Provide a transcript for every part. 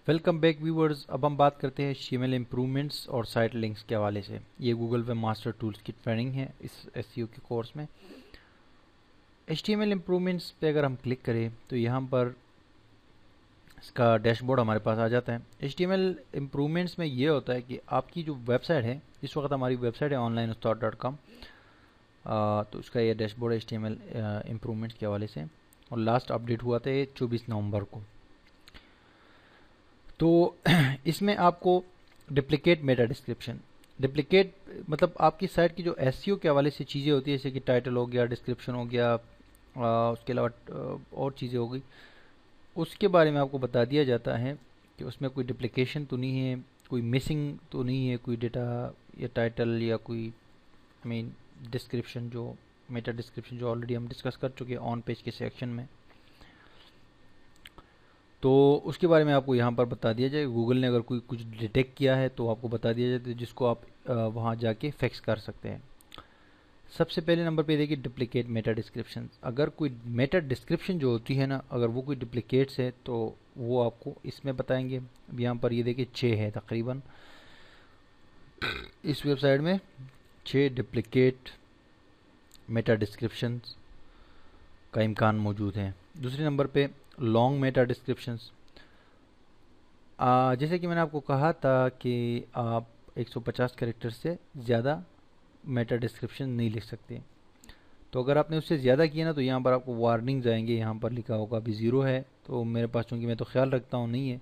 Welcome back viewers. अब हम बात करते हैं HTML इम्प्रूवमेंट्स और साइट लिंक्स के हवाले से। ये गूगल वेब मास्टर टूल्स की ट्रेनिंग है इस SEO के कोर्स में। HTML इम्प्रूवमेंट्स पे अगर हम क्लिक करें तो यहाँ पर इसका डैशबोर्ड हमारे पास आ जाता है। HTML इम्प्रूवमेंट्स में ये होता है कि आपकी जो वेबसाइट है, इस वक्त हमारी वेबसाइट है onlineustaad.com, तो इसका ये डैशबोर्ड है HTML इम्प्रूवमेंट्स के हवाले से, और लास्ट अपडेट हुआ था ये 24 नवंबर को। तो इसमें आपको डिप्लिकेट मेटा डिस्क्रिप्शन, डिप्लिकेट मतलब आपकी साइट की जो SEO के हवाले से चीज़ें होती है, जैसे कि टाइटल हो गया, डिस्क्रिप्शन हो गया, उसके अलावा और चीज़ें हो गई, उसके बारे में आपको बता दिया जाता है कि उसमें कोई डिप्लिकेशन तो नहीं है, कोई मिसिंग तो नहीं है, कोई डेटा या टाइटल या कोई डिस्क्रिप्शन, जो मेटा डिस्क्रिप्शन जो ऑलरेडी हम डिस्कस कर चुके हैं ऑन पेज के सेक्शन में। तो उसके बारे में आपको यहाँ पर बता दिया जाए। गूगल ने अगर कोई कुछ डिटेक्ट किया है तो आपको बता दिया जाता है, जिसको आप वहाँ जाके फिक्स कर सकते हैं। सबसे पहले नंबर पे देखिए डुप्लीकेट मेटा डिस्क्रिप्शन। अगर कोई मेटा डिस्क्रिप्शन जो होती है ना, अगर वो कोई डुप्लीकेट्स है तो वो आपको इसमें बताएंगे। यहाँ पर ये देखिए 6 है तकरीबन इस वेबसाइट में, 6 डुप्लीकेट मेटा डिस्क्रिप्शन का इम्कान मौजूद है। दूसरे नंबर पे लॉन्ग मेटा डिस्क्रिप्शंस। जैसे कि मैंने आपको कहा था कि आप 150 कैरेक्टर से ज़्यादा मेटा डिस्क्रिप्शन नहीं लिख सकते। तो अगर आपने उससे ज़्यादा किया ना तो यहाँ पर आपको वार्निंग्स आएंगे। यहाँ पर लिखा होगा अभी 0 है, तो मेरे पास चूँकि मैं तो ख्याल रखता हूँ नहीं है,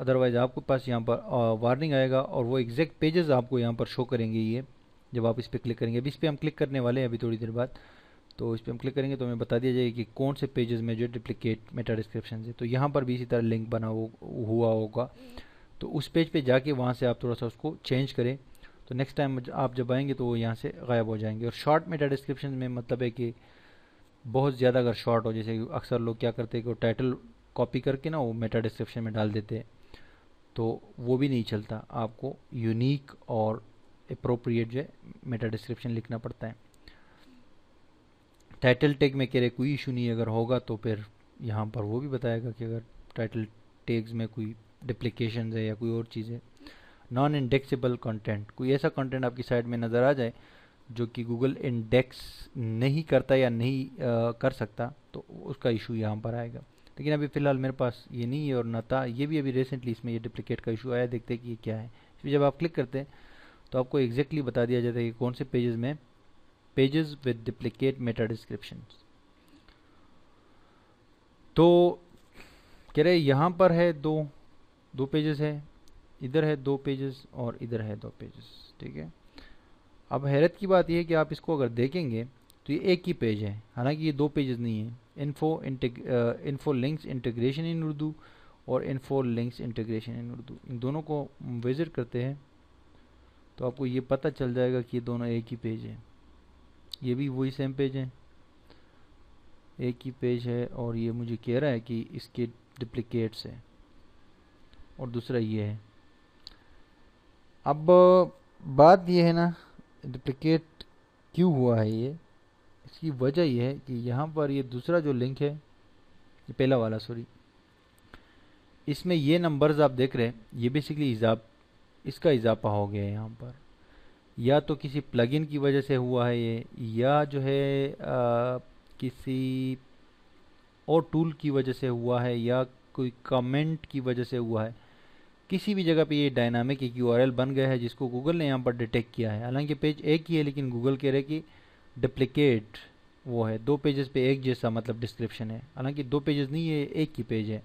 अदरवाइज़ आपके पास यहाँ पर वार्निंग आएगा और वो एग्जैक्ट पेजेस आपको यहाँ पर शो करेंगे। ये जब आप इस पर क्लिक करेंगे, अभी इस पर हम क्लिक करने वाले हैं अभी थोड़ी देर बाद, तो इस पर हम क्लिक करेंगे तो हमें बता दिया जाएगा कि कौन से पेजेस में जो डुप्लीकेट मेटा डिस्क्रिप्शन है। तो यहाँ पर भी इसी तरह लिंक बना हुआ होगा, तो उस पेज पे जाके वहाँ से आप थोड़ा सा उसको चेंज करें, तो नेक्स्ट टाइम आप जब आएंगे तो वो यहाँ से गायब हो जाएंगे। और शॉर्ट मेटा डिस्क्रिप्शन में मतलब है कि बहुत ज़्यादा अगर शॉर्ट हो, जैसे अक्सर लोग क्या करते हैं कि वो टाइटल कॉपी करके ना वो मेटा डिस्क्रिप्शन में डाल देते हैं, तो वो भी नहीं चलता। आपको यूनिक और अप्रोप्रिएट जो है मेटा डिस्क्रिप्शन लिखना पड़ता है। टाइटल टैग में कह रहे कोई इशू नहीं, अगर होगा तो फिर यहाँ पर वो भी बताएगा कि अगर टाइटल टैग्स में कोई डिप्लीकेशन है या कोई और चीज़ है। नॉन इंडेक्सेबल कंटेंट, कोई ऐसा कंटेंट आपकी साइट में नज़र आ जाए जो कि गूगल इंडेक्स नहीं करता या नहीं कर सकता, तो उसका इशू यहाँ पर आएगा। लेकिन अभी फ़िलहाल मेरे पास ये नहीं है और ना था, ये भी अभी रिसेंटली इसमें ये डुप्लीकेट का इशू आया। देखते हैं कि ये क्या है। इसमें जब आप क्लिक करते हैं तो आपको एग्जैक्टली बता दिया जाता है कि कौन से पेजेस में pages with duplicate Meta description. तो कह रहे यहाँ पर है दो पेजेस है, इधर है 2 पेजेस और इधर है 2 पेजेस, ठीक है। अब हैरत की बात यह है कि आप इसको अगर देखेंगे तो ये एक ही पेज है, हालांकि ये 2 पेजेस नहीं है। Info links integration in Urdu और info links integration in Urdu, इन दोनों को विजिट करते हैं तो आपको ये पता चल जाएगा कि ये दोनों एक ही पेज है। ये भी वही सेम पेज है, एक ही पेज है, और ये मुझे कह रहा है कि इसके डुप्लीकेट्स है, और दूसरा ये है। अब बात ये है ना, डुप्लीकेट क्यों हुआ है ये, इसकी वजह ये है कि यहाँ पर ये दूसरा जो लिंक है, ये पहला वाला सॉरी, इसमें ये नंबर्स आप देख रहे हैं, ये बेसिकली इसका इजाफा हो गया है यहाँ पर। या तो किसी प्लगइन की वजह से हुआ है ये, या जो है किसी और टूल की वजह से हुआ है, या कोई कमेंट की वजह से हुआ है। किसी भी जगह पे ये डायनामिक एक URL बन गया है जिसको गूगल ने यहाँ पर डिटेक्ट किया है। हालांकि पेज एक ही है, लेकिन गूगल कह रहे कि डुप्लीकेट वो है, 2 पेजेस पे एक जैसा मतलब डिस्क्रिप्शन है। हालांकि 2 पेजेस नहीं है, एक ही पेज है।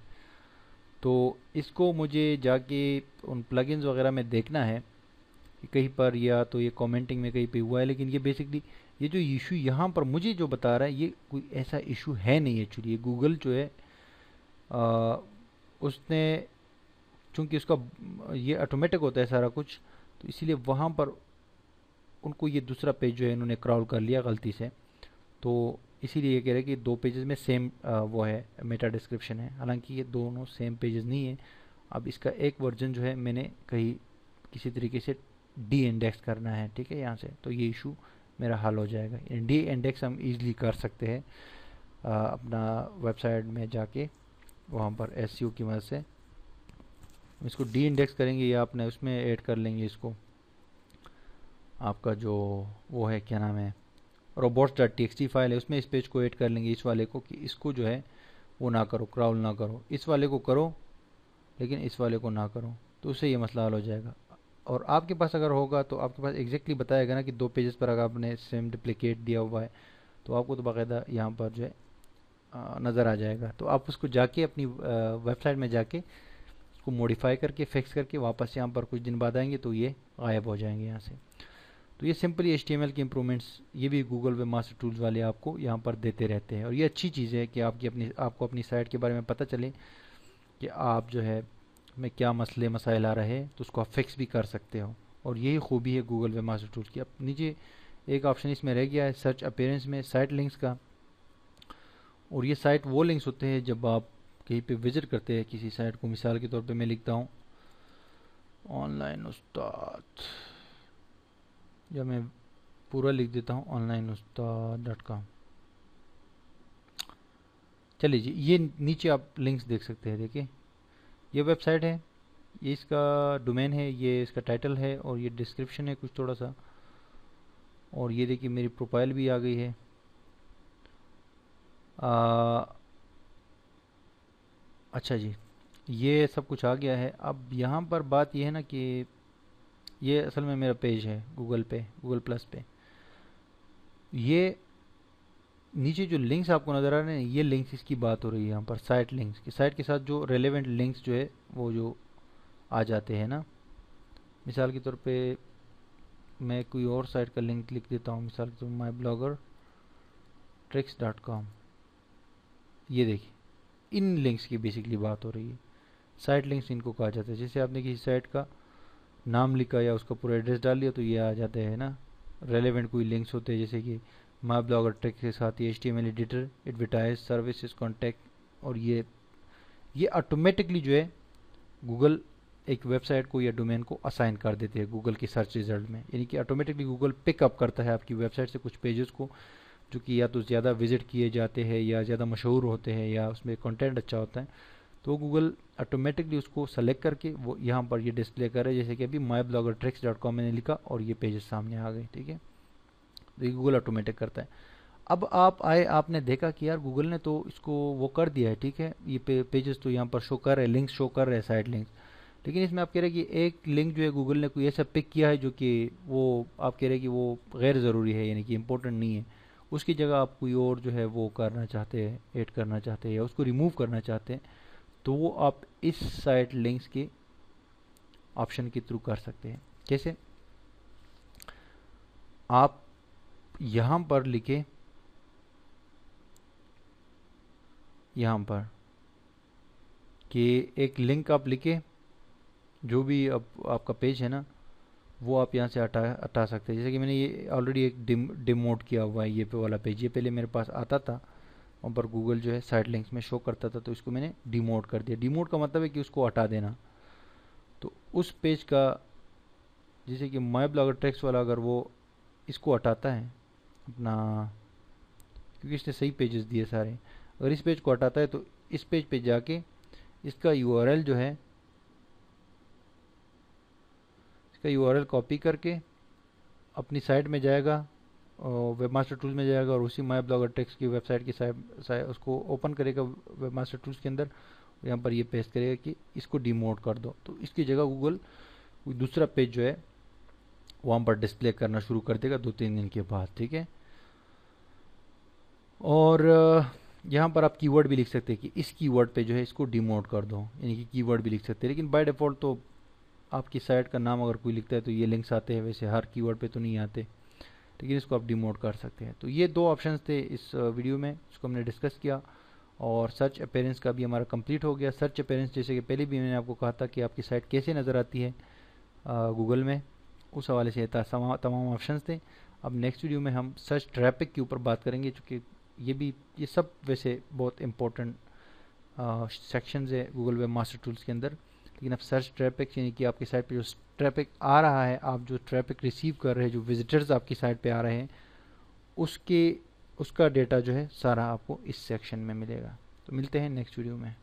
तो इसको मुझे जाके उन प्लगइन्स वगैरह में देखना है कि कहीं पर, या तो ये कमेंटिंग में कहीं पे हुआ है। लेकिन ये बेसिकली ये जो इशू यहाँ पर मुझे जो बता रहा है, ये कोई ऐसा इशू है नहीं एक्चुअली। ये गूगल जो है उसने, चूँकि उसका ये ऑटोमेटिक होता है सारा कुछ, तो इसीलिए वहाँ पर उनको ये दूसरा पेज जो है इन्होंने क्रॉल कर लिया गलती से। तो इसीलिए ये कह रहे हैं कि 2 पेजेस में सेम वो है मेटा डिस्क्रिप्शन है। हालांकि ये दोनों सेम पेजेस नहीं है। अब इसका एक वर्जन जो है मैंने कहीं किसी तरीके से डी इंडेक्स करना है, ठीक है, यहाँ से, तो ये इशू मेरा हल हो जाएगा। डी इंडेक्स हम इजीली कर सकते हैं अपना वेबसाइट में जाके, वहाँ पर SEO की मदद से इसको डी इंडेक्स करेंगे या आपने उसमें ऐड कर लेंगे इसको, आपका जो वो है क्या नाम है robots.txt फाइल है, उसमें इस पेज को ऐड कर लेंगे, इस वाले को, कि इसको जो है वो ना करो, क्राउल ना करो, इस वाले को करो लेकिन इस वाले को ना करो, तो उससे ये मसला हल हो जाएगा। और आपके पास अगर होगा तो आपके पास एग्जैक्टली बताएगा ना कि 2 पेजेस पर अगर आपने सेम डुप्लीकेट दिया हुआ है तो आपको तो बाकायदा यहाँ पर जो है नज़र आ जाएगा। तो आप उसको जाके अपनी वेबसाइट में जाके उसको मॉडिफाई करके फिक्स करके वापस यहाँ पर कुछ दिन बाद आएंगे तो ये गायब हो जाएंगे यहाँ से। तो ये सिंपली HTML की इंप्रूवमेंट्स ये भी गूगल वेब मास्टर टूल्स वाले आपको यहाँ पर देते रहते हैं, और ये अच्छी चीज़ है कि आपको अपनी साइट के बारे में पता चले कि आप जो है में क्या मसले मसाइल आ रहे हैं, तो उसको आप फिक्स भी कर सकते हो। और यही खूबी है गूगल वेब मास्टर टूल्स की। अब नीचे एक ऑप्शन इसमें रह गया है सर्च अपीयरेंस में साइट लिंक्स का, और ये साइट वो लिंक्स होते हैं जब आप कहीं पे विजिट करते हैं किसी साइट को। मिसाल के तौर पे मैं लिखता हूँ ऑनलाइन उस्ताद, या मैं पूरा लिख देता हूँ onlineustaad.com। चलिए जी, ये नीचे आप लिंक्स देख सकते हैं, देखिए ये वेबसाइट है, ये इसका डोमेन है, ये इसका टाइटल है, और ये डिस्क्रिप्शन है कुछ थोड़ा सा, और ये देखिए मेरी प्रोफाइल भी आ गई है। अच्छा जी, ये सब कुछ आ गया है। अब यहाँ पर बात ये है ना कि ये असल में मेरा पेज है गूगल पे, गूगल प्लस पे। ये नीचे जो लिंक्स आपको नज़र आ रहे हैं, ये लिंक्स इसकी बात हो रही है यहाँ पर, साइट लिंक्स की। साइट के साथ जो रेलेवेंट लिंक्स जो है वो जो आ जाते हैं ना, मिसाल के तौर पे मैं कोई और साइट का लिंक लिख देता हूँ, मिसाल के तौर mybloggertricks.com। ये देखिए इन लिंक्स की बेसिकली बात हो रही है। साइट लिंक्स इनको कहा जाता है। जैसे आपने किसी साइट का नाम लिखा या उसका पूरा एड्रेस डाल दिया तो ये आ जाते हैं ना, रेलेवेंट कोई लिंक्स होते हैं, जैसे कि माई ब्लॉगर ट्रिक्स के साथ ये HTML editor, advertise, services, contact, और ये ऑटोमेटिकली जो है गूगल एक वेबसाइट को या डोमेन को असाइन कर देते हैं गूगल की सर्च रिजल्ट में, यानी कि ऑटोमेटिकली गूगल पिकअप करता है आपकी वेबसाइट से कुछ पेजेस को जो कि या तो ज़्यादा विजिट किए जाते हैं या ज़्यादा मशहूर होते हैं या उसमें कंटेंट अच्छा होता है, तो गूगल ऑटोमेटिकली उसको सेलेक्ट करके वो यहाँ पर ये डिस्प्ले करे। जैसे कि अभी mybloggertricks.com मैंने लिखा और ये पेजेस सामने आ गए, ठीक है, तो ये गूगल ऑटोमेटिक करता है। अब आप आए, आपने देखा कि यार गूगल ने तो इसको वो कर दिया है, ठीक है, ये पेजेस तो यहाँ पर शो कर रहे हैं, लिंक्स शो कर रहे हैं, साइड लिंक्स, लेकिन इसमें आप कह रहे हैं कि एक लिंक जो है गूगल ने कोई ऐसा पिक किया है जो कि वो आप कह रहे हैं कि वो गैर ज़रूरी है, यानी कि इम्पोर्टेंट नहीं है, उसकी जगह आप कोई और जो है वो करना चाहते हैं, ऐड करना चाहते हैं या उसको रिमूव करना चाहते हैं, तो वो आप इस साइट लिंक्स के ऑप्शन के थ्रू कर सकते हैं। कैसे? आप यहाँ पर लिखे, यहाँ पर कि एक लिंक आप लिखे, जो भी अब आपका पेज है ना वो आप यहाँ से हटा सकते हैं। जैसे कि मैंने ये ऑलरेडी एक डिमोट किया हुआ है, ये पे वाला पेज, ये पहले मेरे पास आता था वहाँ पर गूगल जो है साइट लिंक्स में शो करता था, तो इसको मैंने डिमोट कर दिया। डिमोट का मतलब है कि उसको हटा देना। तो उस पेज का, जैसे कि माई ब्लॉगर ट्रिक्स वाला, अगर वो इसको हटाता है अपना, क्योंकि इसने सही पेजेस दिए सारे, अगर इस पेज को हटाता है तो इस पेज पे जाके इसका URL जो है, इसका URL कॉपी करके अपनी साइट में जाएगा, वेबमास्टर टूल्स में जाएगा और उसी माई ब्लॉगर ट्रिक्स की वेबसाइट की साइट उसको ओपन करेगा वेबमास्टर टूल्स के अंदर, यहाँ पर ये पेस्ट करेगा कि इसको डिमोट कर दो, तो इसकी जगह गूगल कोई दूसरा पेज जो है वहाँ पर डिस्प्ले करना शुरू कर देगा 2-3 दिन के बाद, ठीक है। और यहाँ पर आप कीवर्ड भी लिख सकते हैं कि इस कीवर्ड पे जो है इसको डिमोट कर दो, यानी कि कीवर्ड भी लिख सकते हैं, लेकिन बाय डिफ़ॉल्ट तो आपकी साइट का नाम अगर कोई लिखता है तो ये लिंक्स आते हैं, वैसे हर कीवर्ड पे तो नहीं आते, लेकिन इसको आप डिमोट कर सकते हैं। तो ये 2 ऑप्शंस थे इस वीडियो में, इसको हमने डिस्कस किया। और सर्च अपीयरेंस का भी हमारा कंप्लीट हो गया। सर्च अपीयरेंस जैसे कि पहले भी मैंने आपको कहा था कि आपकी साइट कैसे नज़र आती है गूगल में, उस हवाले से तमाम ऑप्शंस थे। अब नेक्स्ट वीडियो में हम सर्च ट्रैफिक के ऊपर बात करेंगे, चूँकि ये सब वैसे बहुत इंपॉर्टेंट सेक्शंस है गूगल वेब मास्टर टूल्स के अंदर, लेकिन अब सर्च ट्रैफिक यानी कि आपकी साइट पे जो ट्रैफिक आ रहा है, आप जो ट्रैफिक रिसीव कर रहे हैं, जो विजिटर्स आपकी साइट पे आ रहे हैं, उसका डेटा जो है सारा आपको इस सेक्शन में मिलेगा। तो मिलते हैं नेक्स्ट वीडियो में।